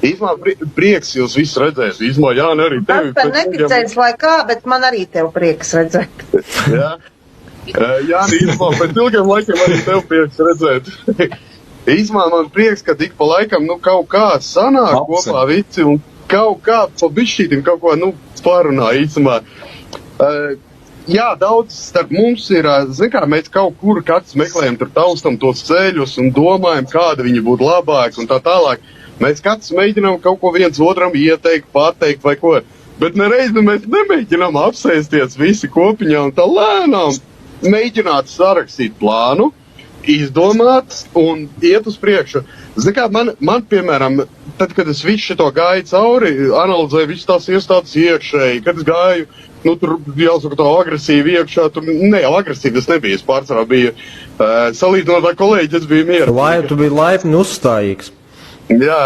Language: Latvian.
Īsumā prieks jūs visus redzēt. Īsumā Jāni arī tevi. Tas neticējis vai kā, bet man arī tev prieks redzēt. Jā. Jāni, īsumā pēc ilgiem laikiem arī tev prieks redzēt. Īsumā man prieks, ka tik pa laikam, kaut kā sanāk kopā visi un kaut kā pa bišķītim kaut ko, parunā īsumā. Jā, daudz starp mums ir, kā mēs kaut kur katrs meklējam tur taustam tos ceļus un domājam, kāda viņi būtu labāki un tā tālāk. Mēs katrs mēģinām kaut ko viens otram ieteikt, pateikt vai ko, bet nereizi mēs nemēģinām apsēsties visi kopiņā un tā lēnām mēģināt sarakstīt plānu, izdomāt un iet uz priekšu. Zini kā, man piemēram, tad, kad es visu šito gāju cauri, analizēju visu tās iestādes iekšēji, kad es gāju, tur jāsaka tā agresīvi iekšā, agresīvi es nebiju, es pārsvarā biju salīdzinot ar kolēģi, es biju mieru. Tu biji laipni uzstājīgs. Jā,